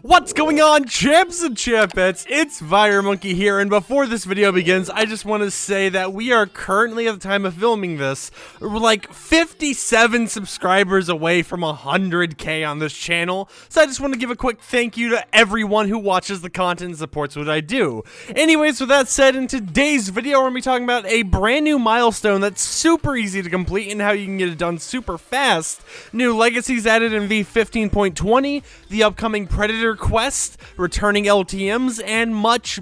What's going on, champs and champettes? It's FireMonkey here, and before this video begins, I just want to say that we are currently, at the time of filming this, like 57 subscribers away from 100k on this channel, so I just want to give a quick thank you to everyone who watches the content and supports what I do. Anyways, with that said, in today's video, we're going to be talking about a brand new milestone that's super easy to complete and how you can get it done super fast, new legacies added in V15.20, the upcoming Predator quest, returning LTMs, and much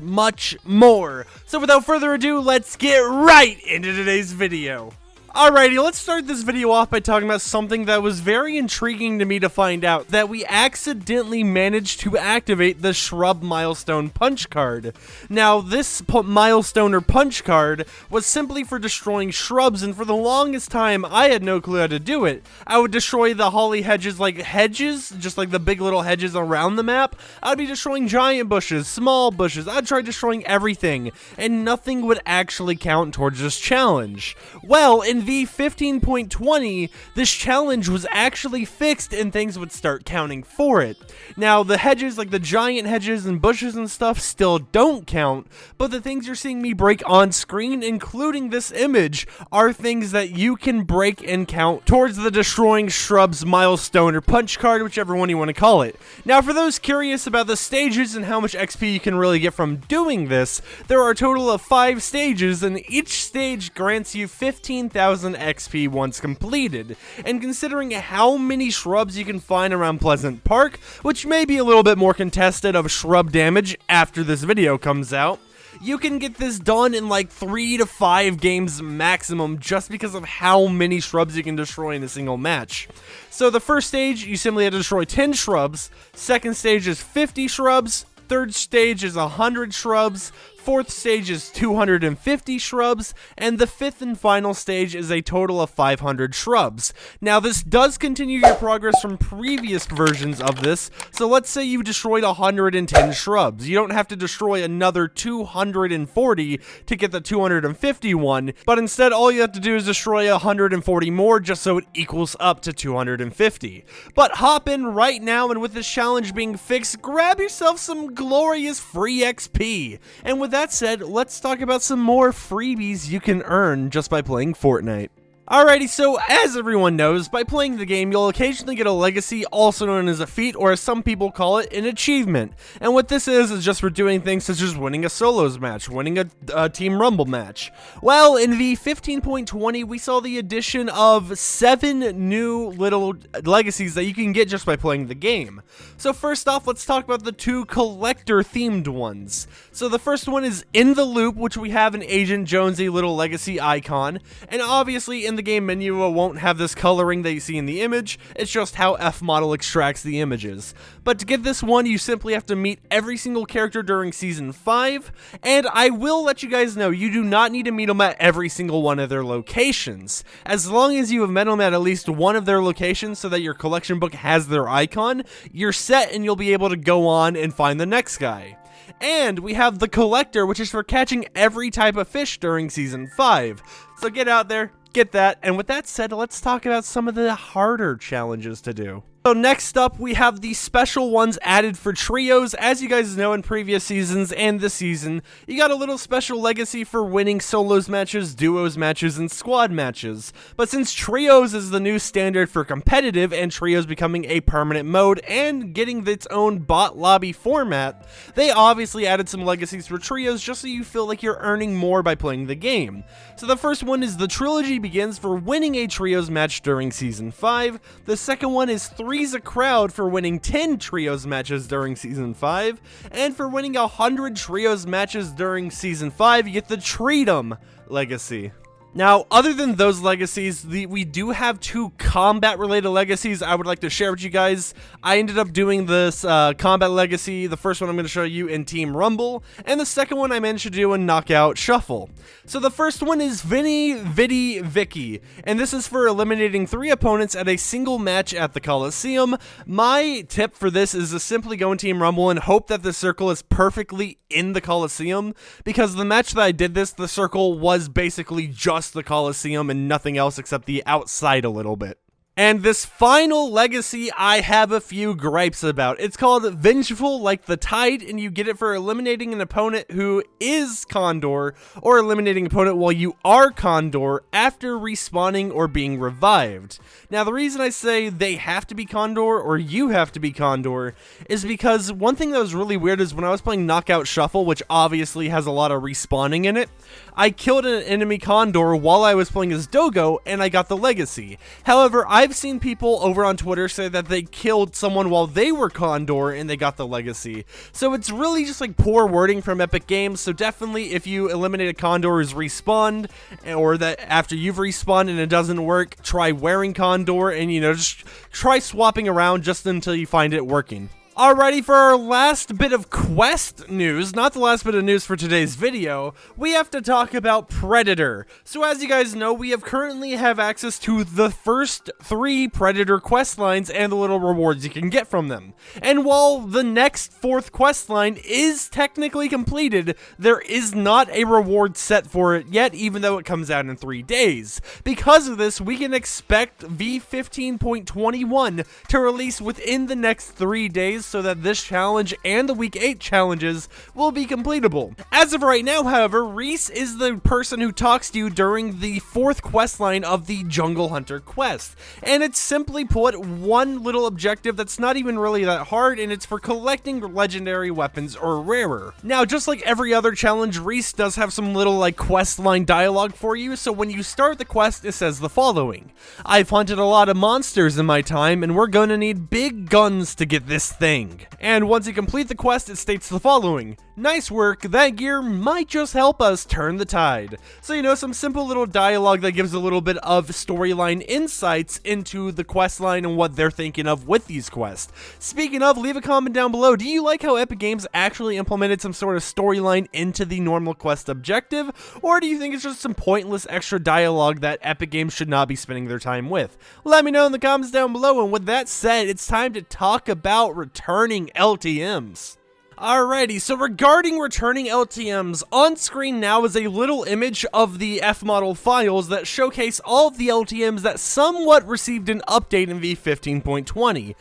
more. So without further ado, let's get right into today's video. Alrighty, let's start this video off by talking about something that was very intriguing to me to find out, that we accidentally managed to activate the Shrub milestone punch card. Now, this milestone or punch card was simply for destroying shrubs, and for the longest time, I had no clue how to do it. I would destroy the holly hedges like hedges, just like the big little hedges around the map. I'd be destroying giant bushes, small bushes, I'd try destroying everything, and nothing would actually count towards this challenge. Well, in V15.20, this challenge was actually fixed and things would start counting for it. Now, the hedges, like the giant hedges and bushes and stuff, still don't count, but the things you're seeing me break on screen, including this image, are things that you can break and count towards the destroying shrubs milestone or punch card, whichever one you want to call it. Now, for those curious about the stages and how much XP you can really get from doing this, there are a total of 5 stages, and each stage grants you 15,000 XP once completed, and considering how many shrubs you can find around Pleasant Park, which may be a little bit more contested of shrub damage after this video comes out, you can get this done in like 3 to 5 games maximum just because of how many shrubs you can destroy in a single match. So the first stage, you simply have to destroy 10 shrubs, second stage is 50 shrubs, third stage is 100 shrubs, fourth stage is 250 shrubs, and the fifth and final stage is a total of 500 shrubs. Now, this does continue your progress from previous versions of this, so let's say you destroyed 110 shrubs. You don't have to destroy another 240 to get the 251, but instead all you have to do is destroy 140 more just so it equals up to 250. But hop in right now, and with this challenge being fixed, grab yourself some glorious free XP. And with that said, let's talk about some more freebies you can earn just by playing Fortnite. Alrighty, so as everyone knows, by playing the game, you'll occasionally get a legacy, also known as a feat, or as some people call it, an achievement. And what this is just for doing things such as winning a solos match, winning a team rumble match. Well, in V15.20, we saw the addition of 7 new little legacies that you can get just by playing the game. So first off, let's talk about the 2 collector-themed ones. So the first one is In the Loop, which we have an Agent Jonesy little legacy icon, and obviously in the game menu won't have this coloring that you see in the image, it's just how F-Model extracts the images. But to get this one, you simply have to meet every single character during Season 5, and I will let you guys know, you do not need to meet them at every single one of their locations. As long as you have met them at least one of their locations so that your collection book has their icon, you're set and you'll be able to go on and find the next guy. And we have the Collector, which is for catching every type of fish during Season 5. So get out there, get that, and with that said, let's talk about some of the harder challenges to do. So next up, we have the special ones added for trios. As you guys know, in previous seasons and this season, you got a little special legacy for winning solos matches, duos matches, and squad matches. But since trios is the new standard for competitive, and trios becoming a permanent mode and getting its own bot lobby format, they obviously added some legacies for trios just so you feel like you're earning more by playing the game. So the first one is the Trilogy Begins for winning a trios match during Season 5. The second one is Three's a Crowd for winning 10 trios matches during Season 5, and for winning 100 trios matches during Season 5, you get the Treatum legacy. Now, other than those legacies, we do have 2 combat-related legacies I would like to share with you guys. I ended up doing this combat legacy, the first one I'm going to show you in Team Rumble, and the second one I managed to do in Knockout Shuffle. So the first one is Vinny, Viddy, Vicky, and this is for eliminating 3 opponents at a single match at the Coliseum. My tip for this is to simply go in Team Rumble and hope that the circle is perfectly in the Coliseum, because the match that I did this, the circle was basically just the Coliseum and nothing else except the outside a little bit. And this final legacy I have a few gripes about. It's called Vengeful Like the Tide, and you get it for eliminating an opponent who is Condor, or eliminating an opponent while you are Condor after respawning or being revived. Now the reason I say they have to be Condor, or you have to be Condor, is because one thing that was really weird is when I was playing Knockout Shuffle, which obviously has a lot of respawning in it, I killed an enemy Condor while I was playing as Dogo, and I got the legacy. However, I've seen people over on Twitter say that they killed someone while they were Condor and they got the legacy. So it's really just like poor wording from Epic Games, so definitely if you eliminate a Condor who's respawned, or that after you've respawned and it doesn't work, try wearing Condor and, just try swapping around just until you find it working. Alrighty, for our last bit of quest news, not the last bit of news for today's video, we have to talk about Predator. So as you guys know, we currently have access to the first 3 Predator quest lines and the little rewards you can get from them. And while the next 4th quest line is technically completed, there is not a reward set for it yet, even though it comes out in 3 days. Because of this, we can expect V15.21 to release within the next 3 days, so that this challenge and the week 8 challenges will be completable. As of right now, however, Reese is the person who talks to you during the 4th quest line of the Jungle Hunter quest, and it's simply put one little objective that's not even really that hard, and it's for collecting legendary weapons or rarer. Now, just like every other challenge, Reese does have some little quest line dialogue for you, so when you start the quest, it says the following: "I've hunted a lot of monsters in my time, and we're gonna need big guns to get this thing." And once you complete the quest, it states the following: "Nice work, that gear might just help us turn the tide." So, some simple little dialogue that gives a little bit of storyline insights into the quest line and what they're thinking of with these quests. Speaking of, leave a comment down below. Do you like how Epic Games actually implemented some sort of storyline into the normal quest objective? Or do you think it's just some pointless extra dialogue that Epic Games should not be spending their time with? Let me know in the comments down below, and with that said, it's time to talk about returning LTMs. Alrighty, so regarding returning LTMs, on screen now is a little image of the F-model files that showcase all of the LTMs that somewhat received an update in V15.20.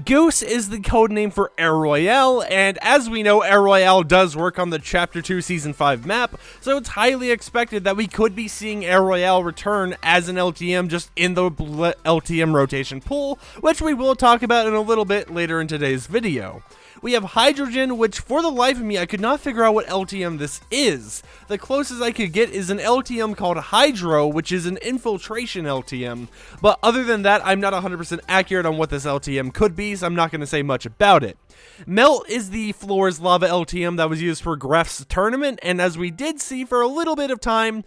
Goose is the codename for Air Royale, and as we know, Air Royale does work on the Chapter 2 Season 5 map, so it's highly expected that we could be seeing Air Royale return as an LTM just in the LTM rotation pool, which we will talk about in a little bit later in today's video. We have Hydrogen, which for the life of me, I could not figure out what LTM this is. The closest I could get is an LTM called Hydro, which is an infiltration LTM. But other than that, I'm not 100% accurate on what this LTM could be, so I'm not going to say much about it. Melt is the Floors Lava LTM that was used for Gref's tournament, and as we did see for a little bit of time,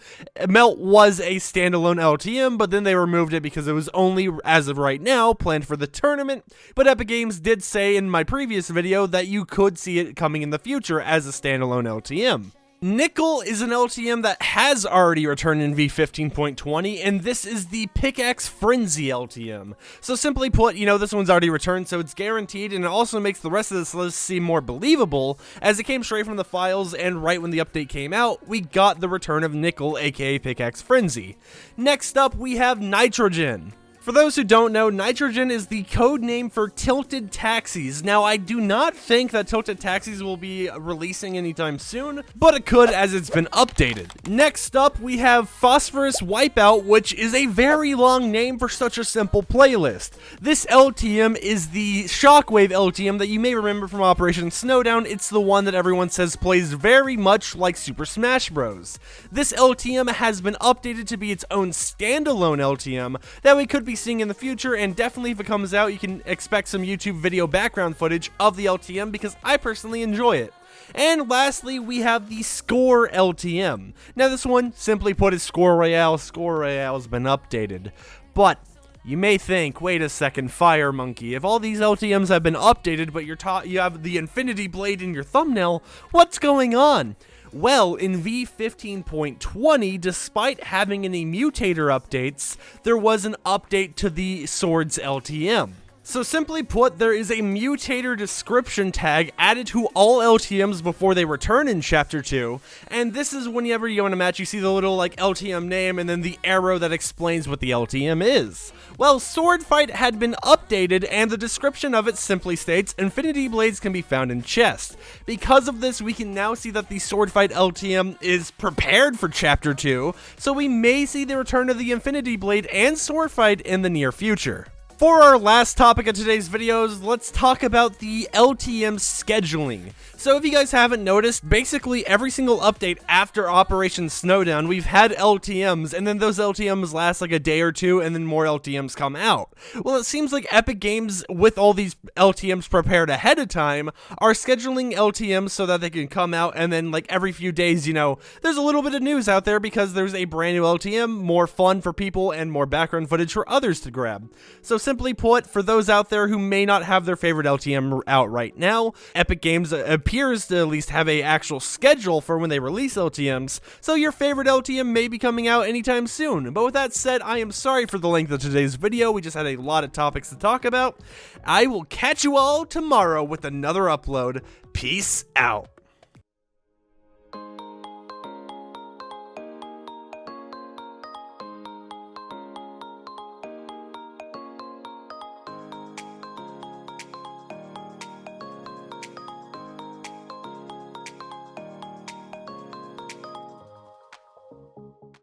Melt was a standalone LTM, but then they removed it because it was only, as of right now, planned for the tournament. But Epic Games did say in my previous video that you could see it coming in the future as a standalone LTM. Nickel is an LTM that has already returned in V15.20, and this is the Pickaxe Frenzy LTM. So simply put, this one's already returned, so it's guaranteed, and it also makes the rest of this list seem more believable, as it came straight from the files, and right when the update came out, we got the return of Nickel, aka Pickaxe Frenzy. Next up, we have Nitrogen. For those who don't know, Nitrogen is the code name for Tilted Taxis. Now, I do not think that Tilted Taxis will be releasing anytime soon, but it could as it's been updated. Next up, we have Phosphorus Wipeout, which is a very long name for such a simple playlist. This LTM is the Shockwave LTM that you may remember from Operation Snowdown. It's the one that everyone says plays very much like Super Smash Bros. This LTM has been updated to be its own standalone LTM that we could be seeing in the future, and definitely if it comes out, you can expect some YouTube video background footage of the LTM because I personally enjoy it. And lastly, we have the Score LTM. Now this one, simply put, is Score Royale. Score Royale has been updated. But you may think, wait a second, FireMonkey, if all these LTMs have been updated, but you have the Infinity Blade in your thumbnail, what's going on? Well, in V15.20, despite having any mutator updates, there was an update to the Swords LTM. So simply put, there is a mutator description tag added to all LTMs before they return in Chapter 2, and this is whenever you go in a match, you see the little like LTM name and then the arrow that explains what the LTM is. Well, Sword Fight had been updated, and the description of it simply states, Infinity Blades can be found in chest. Because of this, we can now see that the Sword Fight LTM is prepared for Chapter 2, so we may see the return of the Infinity Blade and Sword Fight in the near future. For our last topic of today's videos, let's talk about the LTM scheduling. So if you guys haven't noticed, basically every single update after Operation Snowdown, we've had LTMs, and then those LTMs last like a day or two, and then more LTMs come out. Well, it seems like Epic Games, with all these LTMs prepared ahead of time, are scheduling LTMs so that they can come out, and then like every few days, there's a little bit of news out there because there's a brand new LTM, more fun for people, and more background footage for others to grab. So simply put, for those out there who may not have their favorite LTM out right now, Epic Games appears to at least have an actual schedule for when they release LTMs, so your favorite LTM may be coming out anytime soon. But with that said, I am sorry for the length of today's video. We just had a lot of topics to talk about. I will catch you all tomorrow with another upload. Peace out.